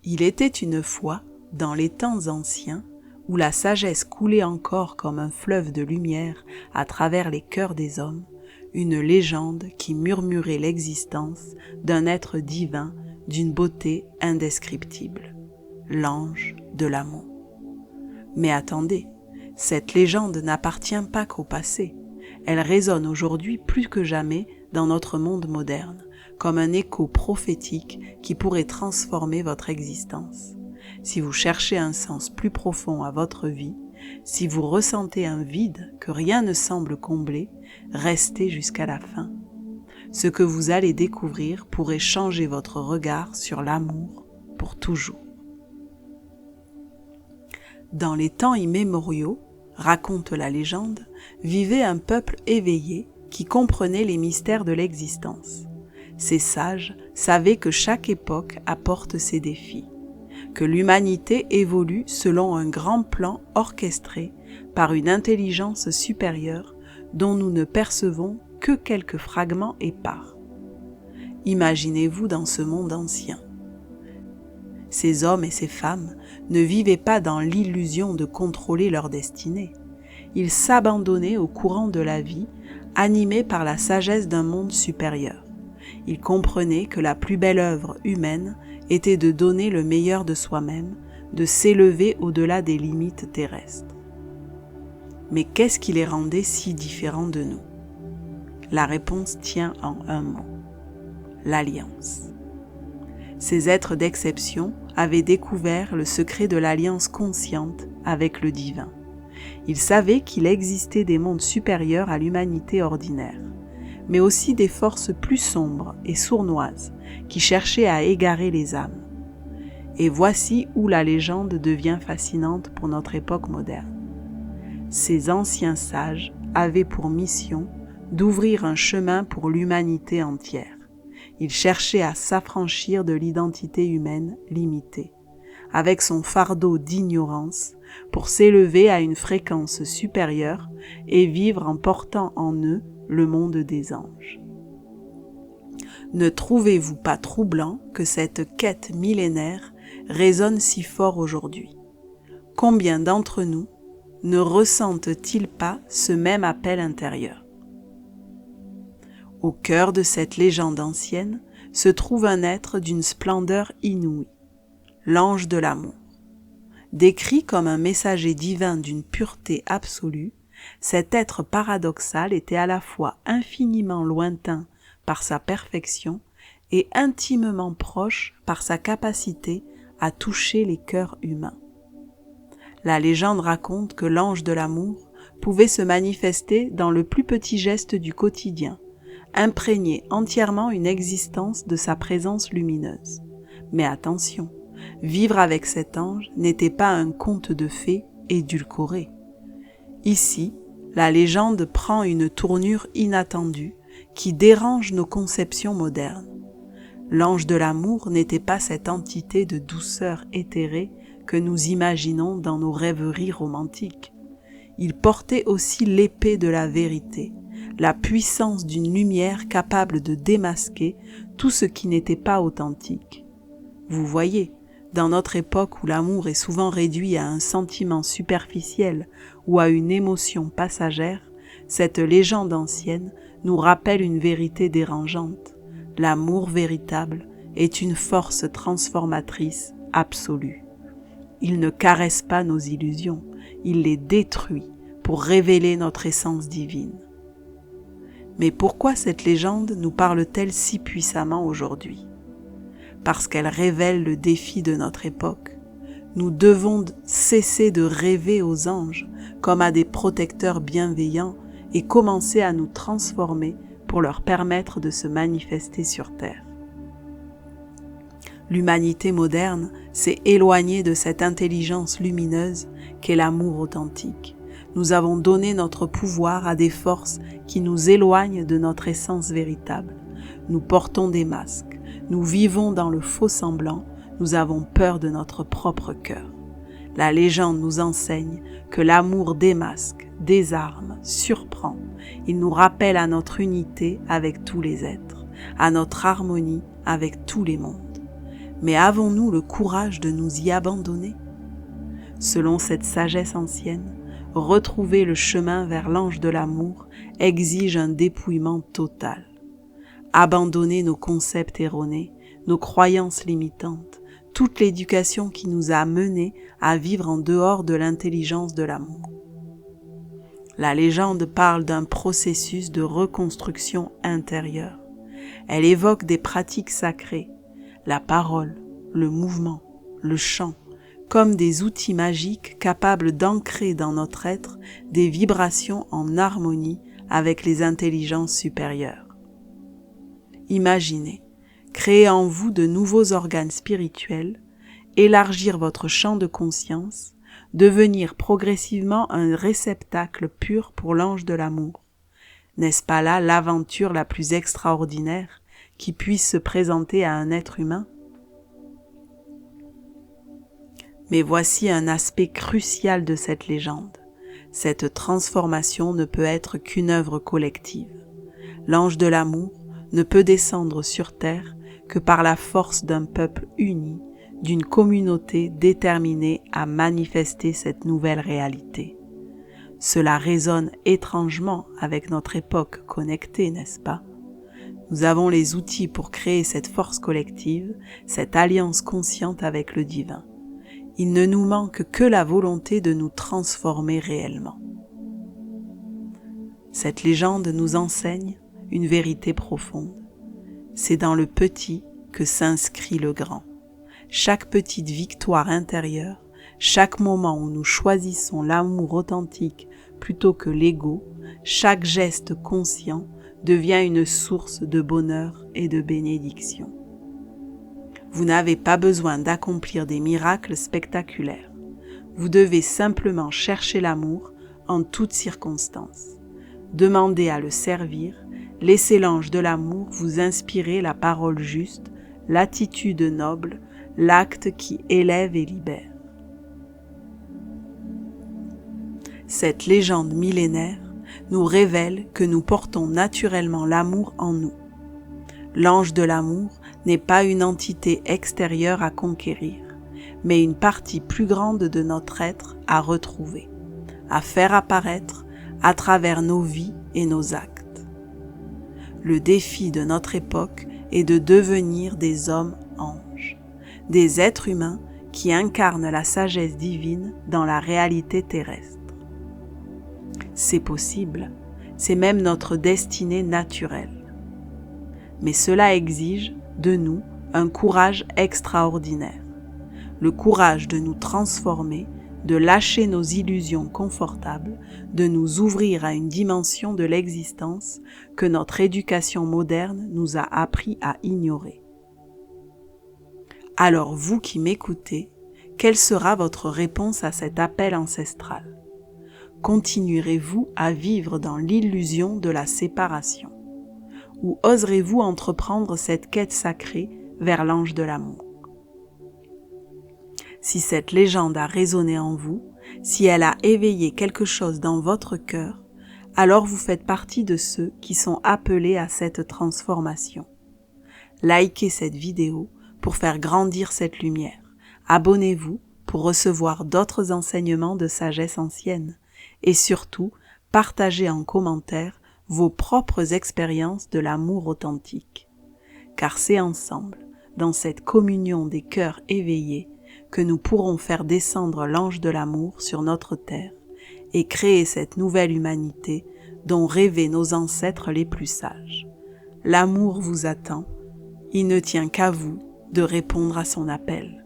Il était une fois, dans les temps anciens, où la sagesse coulait encore comme un fleuve de lumière à travers les cœurs des hommes, une légende qui murmurait l'existence d'un être divin d'une beauté indescriptible, l'ange de l'amour. Mais attendez, cette légende n'appartient pas qu'au passé, elle résonne aujourd'hui plus que jamais dans notre monde moderne, comme un écho prophétique qui pourrait transformer votre existence. Si vous cherchez un sens plus profond à votre vie, si vous ressentez un vide que rien ne semble combler, restez jusqu'à la fin. Ce que vous allez découvrir pourrait changer votre regard sur l'amour pour toujours. Dans les temps immémoriaux, raconte la légende, vivait un peuple éveillé qui comprenait les mystères de l'existence. Ces sages savaient que chaque époque apporte ses défis, que l'humanité évolue selon un grand plan orchestré par une intelligence supérieure dont nous ne percevons que quelques fragments épars. Imaginez-vous dans ce monde ancien. Ces hommes et ces femmes ne vivaient pas dans l'illusion de contrôler leur destinée. Ils s'abandonnaient au courant de la vie, animés par la sagesse d'un monde supérieur. Ils comprenaient que la plus belle œuvre humaine était de donner le meilleur de soi-même, de s'élever au-delà des limites terrestres. Mais qu'est-ce qui les rendait si différents de nous? La réponse tient en un mot: l'alliance. Ces êtres d'exception avaient découvert le secret de l'alliance consciente avec le divin. Ils savaient qu'il existait des mondes supérieurs à l'humanité ordinaire, mais aussi des forces plus sombres et sournoises qui cherchaient à égarer les âmes. Et voici où la légende devient fascinante pour notre époque moderne. Ces anciens sages avaient pour mission d'ouvrir un chemin pour l'humanité entière. Ils cherchaient à s'affranchir de l'identité humaine limitée, avec son fardeau d'ignorance, pour s'élever à une fréquence supérieure et vivre en portant en eux le monde des anges. Ne trouvez-vous pas troublant que cette quête millénaire résonne si fort aujourd'hui? Combien d'entre nous ne ressentent-ils pas ce même appel intérieur? Au cœur de cette légende ancienne se trouve un être d'une splendeur inouïe, l'ange de l'amour. Décrit comme un messager divin d'une pureté absolue, cet être paradoxal était à la fois infiniment lointain par sa perfection et intimement proche par sa capacité à toucher les cœurs humains. La légende raconte que l'ange de l'amour pouvait se manifester dans le plus petit geste du quotidien, imprégner entièrement une existence de sa présence lumineuse. Mais attention, vivre avec cet ange n'était pas un conte de fées édulcoré. Ici, la légende prend une tournure inattendue qui dérange nos conceptions modernes. L'ange de l'amour n'était pas cette entité de douceur éthérée que nous imaginons dans nos rêveries romantiques. Il portait aussi l'épée de la vérité, la puissance d'une lumière capable de démasquer tout ce qui n'était pas authentique. Vous voyez, dans notre époque où l'amour est souvent réduit à un sentiment superficiel ou à une émotion passagère, cette légende ancienne nous rappelle une vérité dérangeante. L'amour véritable est une force transformatrice absolue. Il ne caresse pas nos illusions, il les détruit pour révéler notre essence divine. Mais pourquoi cette légende nous parle-t-elle si puissamment aujourd'hui? Parce qu'elle révèle le défi de notre époque. Nous devons cesser de rêver aux anges comme à des protecteurs bienveillants et commencer à nous transformer pour leur permettre de se manifester sur terre. L'humanité moderne s'est éloignée de cette intelligence lumineuse qu'est l'amour authentique. Nous avons donné notre pouvoir à des forces qui nous éloignent de notre essence véritable. Nous portons des masques, nous vivons dans le faux semblant, nous avons peur de notre propre cœur. La légende nous enseigne que l'amour démasque, désarme, surprend. Il nous rappelle à notre unité avec tous les êtres, à notre harmonie avec tous les mondes. mais avons-nous le courage de nous y abandonner? Selon cette sagesse ancienne, retrouver le chemin vers l'ange de l'amour exige un dépouillement total. Abandonner nos concepts erronés, nos croyances limitantes, toute l'éducation qui nous a menés à vivre en dehors de l'intelligence de l'amour. La légende parle d'un processus de reconstruction intérieure. Elle évoque des pratiques sacrées, la parole, le mouvement, le chant, comme des outils magiques capables d'ancrer dans notre être des vibrations en harmonie avec les intelligences supérieures. Imaginez, créer en vous de nouveaux organes spirituels, élargir votre champ de conscience, devenir progressivement un réceptacle pur pour l'ange de l'amour. N'est-ce pas là l'aventure la plus extraordinaire qui puisse se présenter à un être humain? Mais voici un aspect crucial de cette légende. Cette transformation ne peut être qu'une œuvre collective. L'ange de l'amour ne peut descendre sur terre que par la force d'un peuple uni, d'une communauté déterminée à manifester cette nouvelle réalité. Cela résonne étrangement avec notre époque connectée, n'est-ce pas? Nous avons les outils pour créer cette force collective, cette alliance consciente avec le divin. Il ne nous manque que la volonté de nous transformer réellement. Cette légende nous enseigne une vérité profonde. C'est dans le petit que s'inscrit le grand. Chaque petite victoire intérieure, chaque moment où nous choisissons l'amour authentique plutôt que l'ego, chaque geste conscient devient une source de bonheur et de bénédiction. Vous n'avez pas besoin d'accomplir des miracles spectaculaires. Vous devez simplement chercher l'amour en toutes circonstances. Demandez à le servir, laissez l'ange de l'amour vous inspirer la parole juste, l'attitude noble, l'acte qui élève et libère. Cette légende millénaire nous révèle que nous portons naturellement l'amour en nous. L'ange de l'amour n'est pas une entité extérieure à conquérir, mais une partie plus grande de notre être à retrouver, à faire apparaître à travers nos vies et nos actes. Le défi de notre époque est de devenir des hommes anges, des êtres humains qui incarnent la sagesse divine dans la réalité terrestre. C'est possible, c'est même notre destinée naturelle. Mais cela exige de nous un courage extraordinaire, le courage de nous transformer, de lâcher nos illusions confortables, de nous ouvrir à une dimension de l'existence que notre éducation moderne nous a appris à ignorer. Alors vous qui m'écoutez, quelle sera votre réponse à cet appel ancestral? Continuerez-vous à vivre dans l'illusion de la séparation? Ou oserez-vous entreprendre cette quête sacrée vers l'ange de l'amour? Si cette légende a résonné en vous, si elle a éveillé quelque chose dans votre cœur, alors vous faites partie de ceux qui sont appelés à cette transformation. Likez cette vidéo pour faire grandir cette lumière. Abonnez-vous pour recevoir d'autres enseignements de sagesse ancienne. Et surtout, partagez en commentaire vos propres expériences de l'amour authentique. Car c'est ensemble, dans cette communion des cœurs éveillés, que nous pourrons faire descendre l'ange de l'amour sur notre terre et créer cette nouvelle humanité dont rêvaient nos ancêtres les plus sages. L'amour vous attend, il ne tient qu'à vous de répondre à son appel.